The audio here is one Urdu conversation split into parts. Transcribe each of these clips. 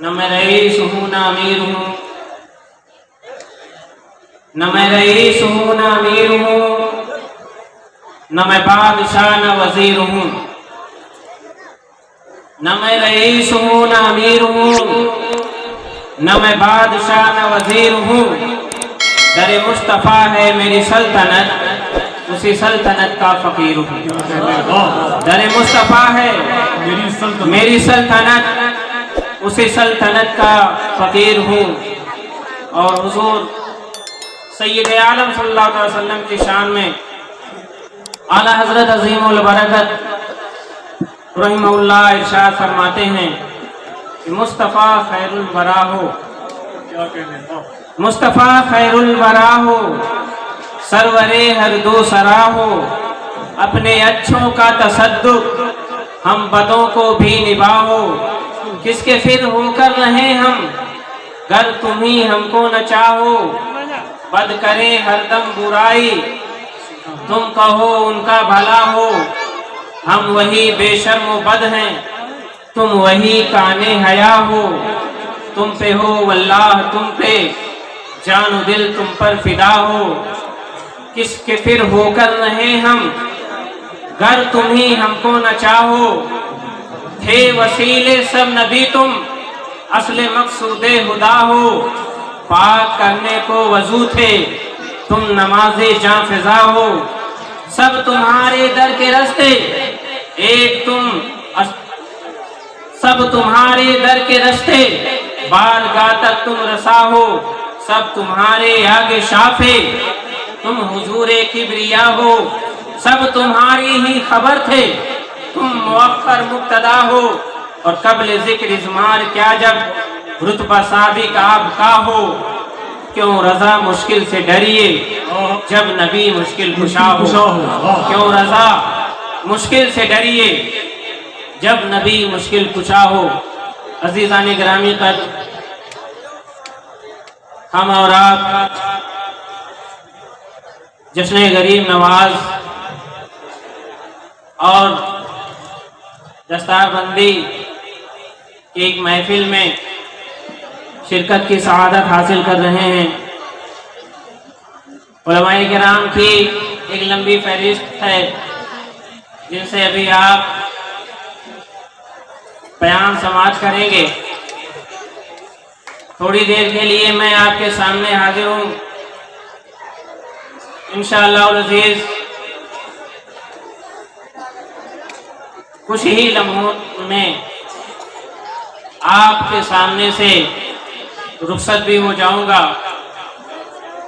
نہ میں رئیس ہوں نہ امیر ہوں، نہ میں رئیس ہوں نہ امیر ہوں، نہ میں بادشاہ نہ وزیر ہوں، نہ میں رئیس ہوں نہ امیر ہوں، نہ میں بادشاہ نہ وزیر ہوں، در مصطفیٰ ہے میری سلطنت، اسی سلطنت کا فقیر ہوں۔ در مصطفیٰ ہے میری سلطنت، اسی سلطنت کا فقیر ہوں۔ اور حضور سید عالم صلی اللہ علیہ وسلم کی شان میں اعلیٰ حضرت عظیم البرکت رحمہ اللہ ارشاد فرماتے ہیں کہ مصطفیٰ خیر الورا ہو، مصطفیٰ خیر الورا ہو، سرور ہر دو سرا ہو، اپنے اچھوں کا تصدق ہم بدوں کو بھی نباہو، کس کے پھر ہو کر رہیں ہم گر تم ہی ہم کو نہ چاہو، بد کریں ہر دم برائی تم کہو ان کا بھلا ہو، ہم وہی بے شرم و بد ہیں تم وہی کانے حیا ہو، تم پہ ہو واللہ تم پہ جان و دل تم پر فدا ہو، کس کے پھر ہو کر رہیں ہم گر تم ہی ہم کو نہ چاہو، تھے وسیلے سب نبی تم اصل مقصود خدا ہو، پاک کرنے کو وضو تھے تم نماز جاں فضا ہو، سب تمہارے در کے رستے ایک تم سب تمہارے در کے رستے بارگاہ تک تم رسا ہو، سب تمہارے آگے شافے تم حضور کبریا ہو، سب تمہاری ہی خبر تھے تم مؤخر مبتدا ہو، اور قبل ذکر ازمار کیا جب رتبہ سابق آپ کا ہو، کیوں رضا مشکل سے ڈریے جب نبی مشکل کشا ہو، کیوں رضا مشکل سے ڈریے جب نبی مشکل کشا ہو۔ عزیزان گرامی قدر، ہم اور آپ جشن غریب نواز اور دستار بندی کی ایک محفل میں شرکت کی سعادت حاصل کر رہے ہیں۔ علماء کرام کی ایک لمبی فہرست ہے جن سے ابھی آپ بیان سماعت کریں گے۔ تھوڑی دیر کے لیے میں آپ کے سامنے حاضر ہوں، انشاءاللہ العزیز کچھ ہی لمحوں میں آپ کے سامنے سے رخصت بھی ہو جاؤں گا۔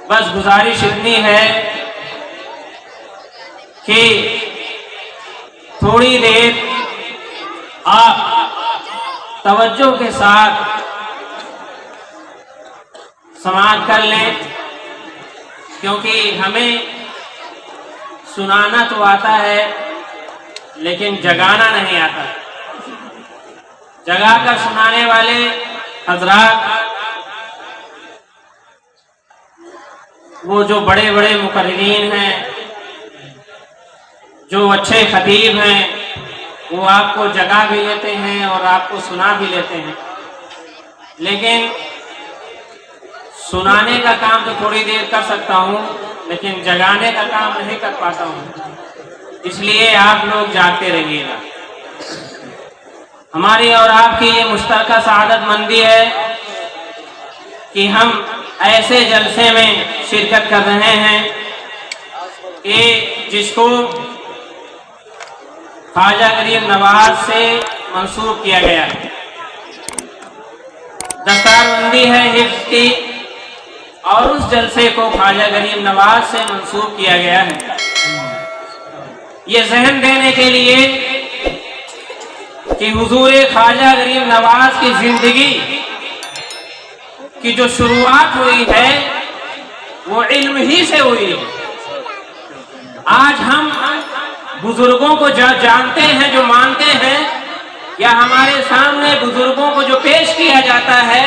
بس گزارش اتنی ہے کہ تھوڑی دیر آپ توجہ کے ساتھ سماعت کر لیں، کیونکہ ہمیں سنانا تو آتا ہے لیکن جگانا نہیں آتا۔ جگا کر سنانے والے حضرات وہ جو بڑے بڑے مقررین ہیں، جو اچھے خطیب ہیں، وہ آپ کو جگا بھی لیتے ہیں اور آپ کو سنا بھی لیتے ہیں، لیکن سنانے کا کام تو تھوڑی دیر کر سکتا ہوں لیکن جگانے کا کام نہیں کر پاتا ہوں، اس لیے آپ لوگ جاگتے رہیے گا۔ ہماری اور آپ کی یہ مشترکہ سعادت مندی ہے کہ ہم ایسے جلسے میں شرکت کر رہے ہیں کہ جس کو خواجہ غریب نواز سے منسوب کیا گیا ہے، دستار بندی ہے حفظ کی، اور اس جلسے کو خواجہ غریب نواز سے منسوب کیا گیا ہے۔ یہ ذہن دینے کے لیے کہ حضور خواجہ غریب نواز کی زندگی کی جو شروعات ہوئی ہے وہ علم ہی سے ہوئی ہے۔ آج ہم بزرگوں کو جانتے ہیں، جو مانتے ہیں، یا ہمارے سامنے بزرگوں کو جو پیش کیا جاتا ہے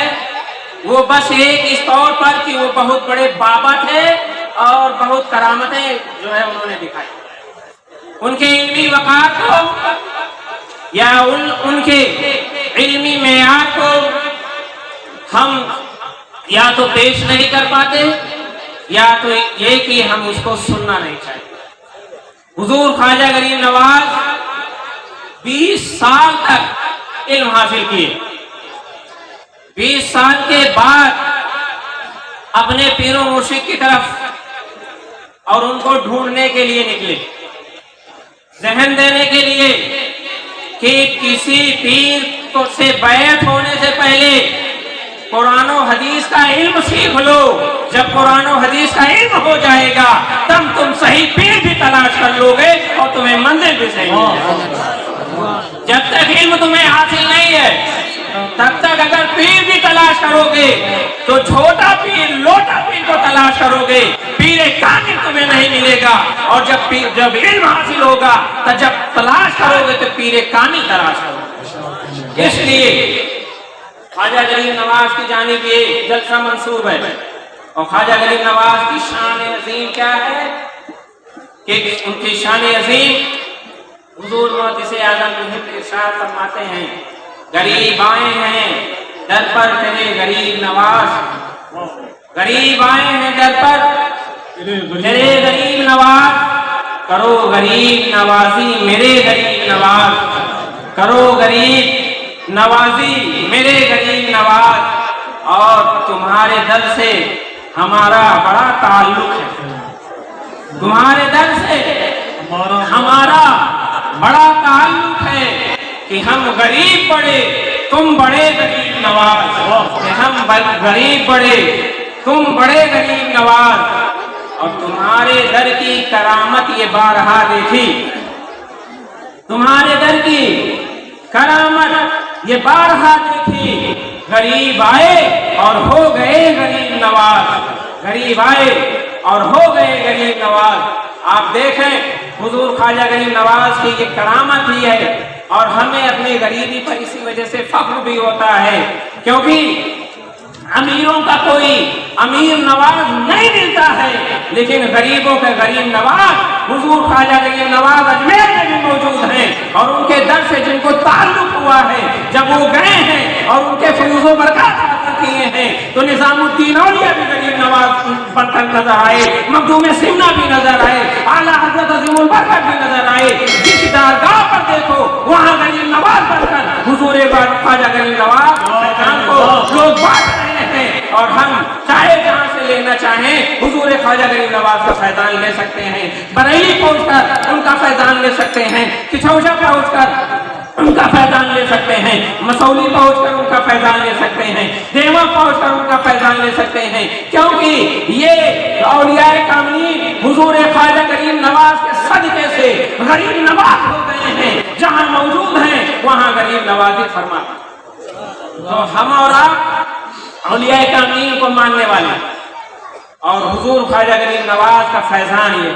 وہ بس ایک اس طور پر کہ وہ بہت بڑے بابا تھے اور بہت کرامتیں جو ہے انہوں نے دکھائی۔ ان کے علمی وقار کو یا ان کے علمی معیار کو ہم یا تو پیش نہیں کر پاتے یا تو یہ کہ ہم اس کو سننا نہیں چاہتے۔ حضور خواجہ غریب نواز 20 سال تک علم حاصل کیے، 20 سال کے بعد اپنے پیر و مرشد کی طرف اور ان کو ڈھونڈنے کے لیے نکلے، ذہن دینے کے لیے کہ کسی پیر سے بیعت ہونے سے پہلے قرآن و حدیث کا علم سیکھ لو، جب قرآن و حدیث کا علم ہو جائے گا تب تم صحیح پیر بھی تلاش کر لو گے اور تمہیں منزل بھی صحیح مل جائے گا۔ جب تک علم تمہیں حاصل نہیں ہے تب تک اگر پیر بھی تلاش کرو گے تو چھوٹا پیر لوٹا پیر کو تلاش کرو گے، پیر کامل تمہیں نہیں ملے گا، اور جب علم حاصل ہوگا تو جب تلاش کرو گے تو پیر کامل تلاش کرو گے۔ اس لیے خواجہ غریب نواز کی جانب یہ جلسہ منسوب ہے، اور خواجہ غریب نواز کی شان عظیم کیا ہے کہ ان کی شان عظیم حضور محدث اعظم ارشاد فرماتے ہیں، غریب آئے ہیں در پر تیرے غریب نواز، غریب آئے ہیں در پر تیرے غریب نواز، کرو غریب نوازی میرے غریب نواز، کرو غریب نوازی میرے غریب نواز، اور تمہارے در سے ہمارا بڑا تعلق ہے، تمہارے در سے ہمارا بڑا تعلق ہے کہ ہم غریب بڑے تم بڑے غریب نواز، کہ ہم غریب بڑے تم بڑے غریب نواز، اور تمہارے در کی کرامت یہ بارہا دیکھی، تمہارے در کی کرامت یہ بارہا دیکھی، غریب آئے اور ہو گئے غریب نواز، غریب آئے اور ہو گئے غریب نواز۔ آپ دیکھیں حضور خواجہ غریب نواز کی یہ کرامت ہی ہے، اور ہمیں اپنی غریبی پر اسی وجہ سے فخر بھی ہوتا ہے، کیونکہ امیروں کا کوئی امیر نواز نہیں ملتا ہے، لیکن غریبوں کا غریب نواز حضور خواجہ غریب نواز اجمیر میں بھی موجود ہیں، اور ان کے در سے جن کو تعلق ہوا ہے جب وہ گئے ہیں اور ان کے فیض و برکات حاصل کیے ہیں تو نظام الدین اولیاء بھی غریب نواز بن کر نظر آئے، مخدوم سمنہ بھی نظر آئے، اعلیٰ حضرت عظیم البرکت بھی نظر آئے، جس درگاہ پر دیکھو وہاں غریب نواز بن کر حضور خواجہ غریب نواز کو لوگ بات رہے ہیں، اور ہم چاہے جہاں سے لینا چاہیں حضور خواجہ غریب نواز کا فیضان لے سکتے ہیں، بریلی پہنچ کر ان کا فیضان لے سکتے ہیں، کچھوشا پہنچ کر ان کا فیضان لے سکتے ہیں، مسولی پہنچ کر ان کا فیضان لے سکتے ہیں، دیوا پہنچ کر ان کا فیضان لے سکتے ہیں، کیونکہ یہ اولیاء کاملین حضور خواجہ غریب نواز کے صدقے سے غریب نواز ہو گئے ہیں، جہاں موجود ہیں وہاں غریب نوازی فرما۔ تو ہم اور آپ اولیاء کاملین کو ماننے والے اور حضور خواجہ غریب نواز کا فیضان یہ،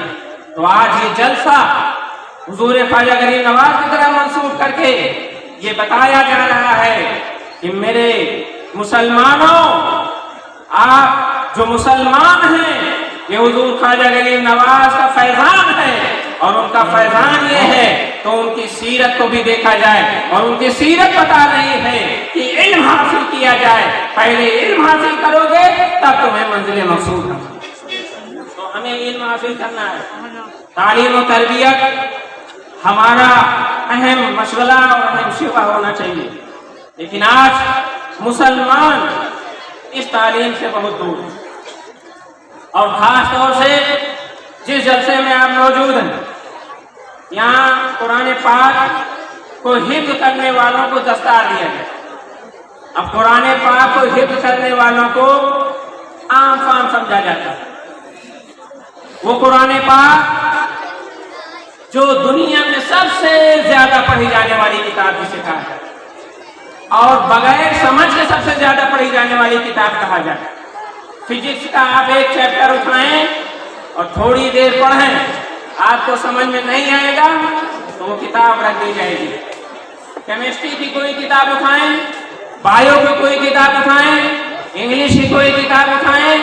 تو آج یہ جلسہ حضور خواجہ غریب نواز کی طرح منسوب کر کے یہ بتایا جا رہا ہے کہ میرے مسلمانوں، آپ جو مسلمان ہیں یہ حضور خواجہ غریب نواز کا فیضان ہے، اور ان کا فیضان یہ ہے تو ان کی سیرت کو بھی دیکھا جائے، اور ان کی سیرت بتا رہی ہے کہ علم حاصل کیا جائے، پہلے علم حاصل کرو گے تب تمہیں منزل مقصود ہے۔ تو ہمیں علم حاصل کرنا ہے، تعلیم و تربیت ہمارا اہم مشغلہ اور اہم شعبہ ہونا چاہیے، لیکن آج مسلمان اس تعلیم سے بہت دور ہے، اور خاص طور سے جس جلسے میں آپ موجود ہیں یہاں قرآن پاک کو حفظ کرنے والوں کو دستار دیا گیا۔ اب قرآن پاک کو حفظ کرنے والوں کو عام فام سمجھا جاتا ہے، وہ قرآن پاک جو دنیا میں سب سے زیادہ پڑھی جانے والی کتاب جسے کہا ہے، اور بغیر سمجھ کے سب سے زیادہ پڑھی جانے والی کتاب کہا جاتا ہے۔ فزکس کا آپ ایک چیپٹر اٹھائیں اور تھوڑی دیر پڑھیں، آپ کو سمجھ میں نہیں آئے گا تو وہ کتاب رکھ دی جائے گی۔ کیمسٹری کی کوئی کتاب اٹھائیں، بایو کی کوئی کتاب اٹھائیں، انگلش کی کوئی کتاب اٹھائیں،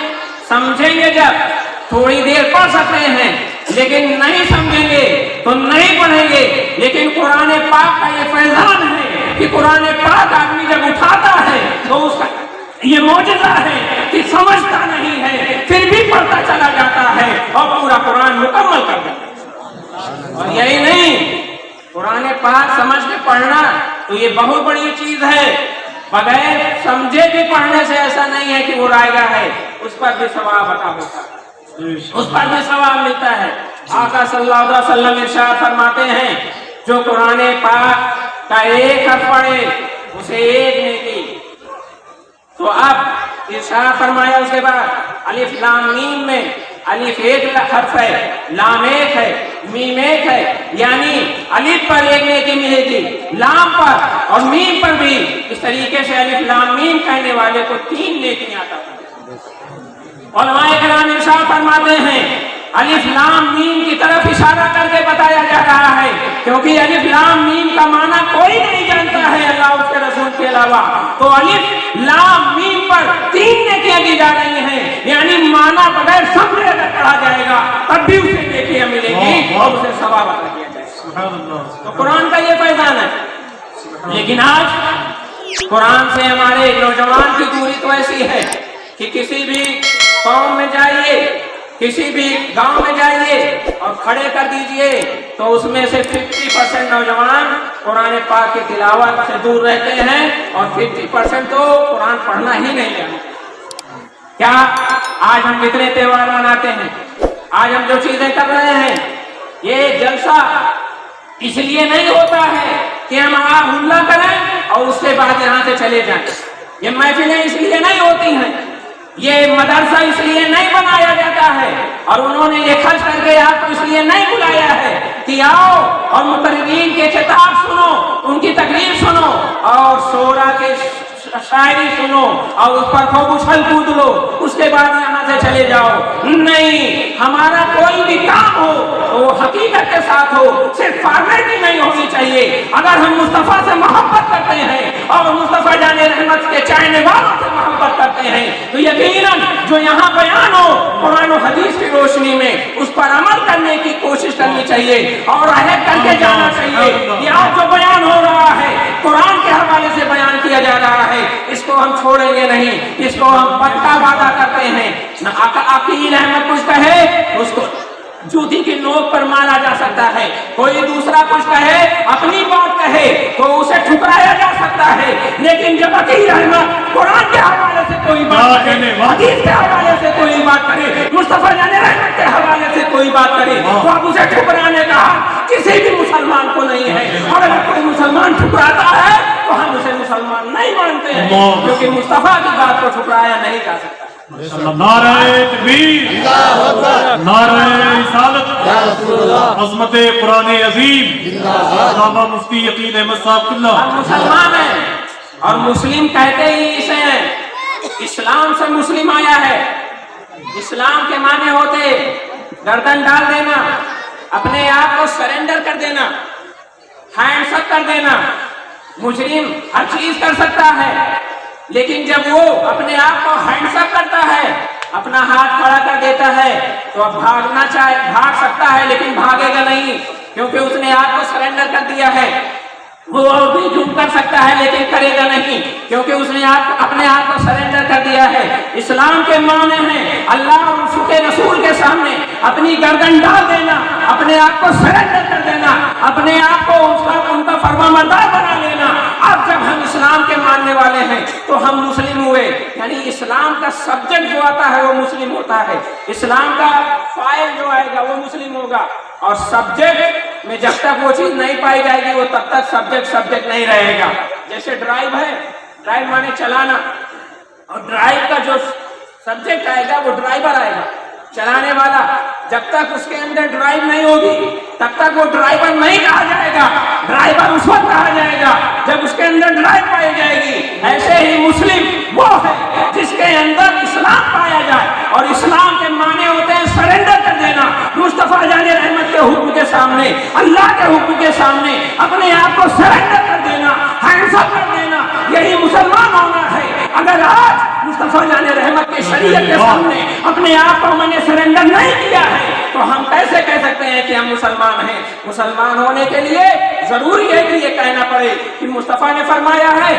سمجھیں گے جب تھوڑی دیر پڑھ سکتے ہیں، لیکن نہیں سمجھیں گے تو نہیں پڑھیں گے۔ لیکن قرآن پاک کا یہ فیضان ہے کہ قرآن پاک آدمی جب اٹھاتا ہے تو اس کا یہ معجزہ ہے کہ سمجھتا نہیں ہے پھر بھی پڑھتا چلا جاتا ہے اور پورا قرآن مکمل کر دیتا ہے۔ اور یہی نہیں، قرآن پاک سمجھ کے پڑھنا تو یہ بہت بڑی چیز ہے، بغیر سمجھے بھی پڑھنے سے ایسا نہیں ہے کہ وہ رائگا ہے، اس پر بھی ثواب عطا ہوتا ہے، اس پر بھی ثواب ملتا ہے۔ آقا صلی اللہ علیہ وسلم ارشاد فرماتے ہیں جو قرآن پاک کا ایک حرف پڑھے اسے ایک نیکی۔ تو اب ارشاد فرمایا اس کے بعد الف لام میم میں الف ایک حرف ہے، لام ایک ہے، میم ایک ہے، یعنی الف پر ایک نیکی ملے گی، لام پر اور میم پر بھی۔ اس طریقے سے الف لام میم کہنے والے کو 3 نیکیاں عطا ہوتی ہیں۔ علماء کرام ارشاد فرماتے ہیں الف لام میم کی طرف اشارہ کر کے بتایا جا رہا ہے، کیونکہ الف لام میم کا معنی کوئی نہیں جانتا ہے اللہ اس کے رسول کے علاوہ، تو الف لام میم پر 3 نیکیاں دی جا رہی ہیں، یعنی معنی بغیر سمجھے اگر پڑھا جائے گا تب بھی اسے نیکیاں ملیں گی اور اسے ثواب عطا کیا جائے گا۔ تو قرآن کا یہ فیضان ہے۔ لیکن آج قرآن سے ہمارے نوجوان کی دوری تو ایسی ہے کہ کسی بھی قوم میں جائیے، کسی بھی گاؤں میں جائیے اور کھڑے کر دیجئے تو اس میں سے 50% نوجوان قرآن پاک کی تلاوت سے دور رہتے ہیں اور 50% تو قرآن پڑھنا ہی نہیں جانتے۔ کیا آج ہم کتنے تہوار مناتے ہیں، آج ہم جو چیزیں کر رہے ہیں، یہ جلسہ اس لیے نہیں ہوتا ہے کہ ہم ہلا کریں اور اس کے بعد یہاں سے چلے جائیں، یہ محفلیں اس لیے نہیں ہوتی ہیں، یہ مدرسہ اس لیے نہیں بنایا جاتا ہے، اور انہوں نے یہ خرچ کر کے آپ کو اس لیے نہیں بلایا ہے کہ آؤ اور مقررین کے خطاب سنو، ان کی تقریر سنو اور شعرا کے شاعری سنو اور اس پر خوب اچھل کود لو، اس کے بعد یہاں سے چلے جاؤ۔ نہیں، ہمارا کوئی بھی کام ہو تو وہ حقیقت کے ساتھ ہو، صرف فارمیلٹی نہیں ہونی چاہیے۔ اگر ہم مصطفیٰ سے محبت کرتے ہیں اور مصطفیٰ جان رحمت کے چاہنے والوں سے محبت کرتے ہیں تو یقیناً جو یہاں بیان ہو قرآن و حدیث کی روشنی میں اس پر عمل کرنے کی کوشش کرنی چاہیے اور عہد کر کے جانا چاہیے کہ آج جو بیان ہو رہا ہے قرآن کے حوالے سے بیان کیا جا رہا ہے، اس کو ہم چھوڑیں گے نہیں، اس کو ہم پکا وعدہ کرتے ہیں۔ نہ عقیل احمد کچھ کہے اس کو جوتی کی نوک پر مارا جا سکتا ہے، کوئی دوسرا کچھ کہے اپنی بات کہے تو اسے ٹھکرایا جا سکتا ہے، لیکن جب عقیل احمد قرآن کے حوالے سے کوئی بات کرے، حدیث کے حوالے سے کوئی بات کرے، مصطفیٰ جان رحمت کے حوالے سے کوئی بات کرے تو اب اسے ٹھکرانے کا حق کسی بھی مسلمان کو نہیں ہے، اور اگر کوئی مسلمان ٹھکراتا ہے تو ہم اسے مسلمان نہیں مانتے ہیں، کیونکہ مصطفیٰ کی بات کو ٹھکرایا نہیں جا سکتا۔ نعرہ تکبیر، نعرہ رسالت، عظمت قرآن عظیم، علامہ مفتی عقیل احمد صاحب اللہ۔ ہم مسلمان ہیں اور مسلم کہتے ہی اسے ہیں، اسلام سے مسلم آیا ہے۔ اسلام کے معنی ہوتے گردن ڈال دینا، اپنے آپ کو سرنڈر کر دینا، ہینڈز اپ کر دینا۔ مجرم ہر چیز کر سکتا ہے، لیکن جب وہ اپنے آپ کو ہینڈز اپ کرتا ہے، اپنا ہاتھ کھڑا کر دیتا ہے تو اب بھاگ سکتا ہے لیکن بھاگے گا نہیں، کیونکہ اس نے آپ کو سرنڈر کر دیا ہے۔ وہ اور بھی جھوم کر سکتا ہے لیکن کرے گا نہیں، کیونکہ اس نے اپنے آپ کو سرنڈر کر دیا ہے۔ اسلام کے معنی ہیں اللہ اور اس کے رسول کے سامنے اپنی گردن ڈال دینا، اپنے آپ کو سرنڈر کر دینا، اپنے آپ کو ان کا فرمانبردار بنا لینا۔ اب جب ہم اسلام کے ماننے والے ہیں تو ہم مسلم ہوئے، یعنی اسلام کا سبجیکٹ جو آتا ہے وہ مسلم ہوتا ہے، اسلام کا فاعل جو آئے گا وہ مسلم ہوگا، اور سبجیکٹ میں جب تک وہ چیز نہیں پائی جائے گی وہ تب تک سبجیکٹ نہیں رہے گا۔ جیسے ڈرائیو ہے، ڈرائیو مانے چلانا، اور ڈرائیو کا جو سبجیکٹ آئے گا وہ ڈرائیور آئے گا، چلانے والا۔ جب تک اس کے اندر ڈرائیو نہیں ہوگی تب تک وہ ڈرائیور نہیں کہا جائے گا، ڈرائیور اس وقت کہا جائے گا جب اس کے اندر ڈرائیو پائی جائے گی۔ ایسے ہی مسلم وہ ہے جس کے اندر اسلام پایا جائے، اور اسلام کے معنی ہوتے ہیں سرنڈر کر دینا، مصطفیٰ جان رحمت کے حکم کے سامنے، اللہ کے حکم کے سامنے اپنے آپ کو سرنڈر کر دینا، ہینڈز اپ کر دینا، یہی مسلمان ہونا ہے۔ اگر آج مصطفیٰ جان رحمت کے شریعت کے سامنے اپنے آپ کو میں نے سرنڈر نہیں کیا ہے تو ہم کیسے کہہ سکتے ہیں کہ ہم مسلمان ہیں؟ مسلمان ہونے کے لیے ضروری ہے کہ یہ کہنا پڑے کہ مصطفیٰ نے فرمایا ہے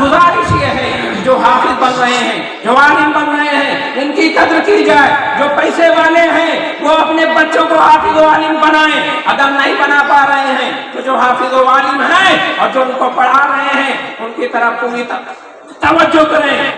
گزارش یہ ہے جو حافظ بن رہے ہیں، جو عالم بن رہے ہیں، ان کی قدر کی جائے. جو پیسے والے ہیں وہ اپنے بچوں کو حافظ و عالم بنائیں. اگر نہیں بنا پا رہے ہیں تو جو حافظ و عالم ہیں اور جو ان کو پڑھا رہے ہیں ان کی طرف پوری توجہ کریں.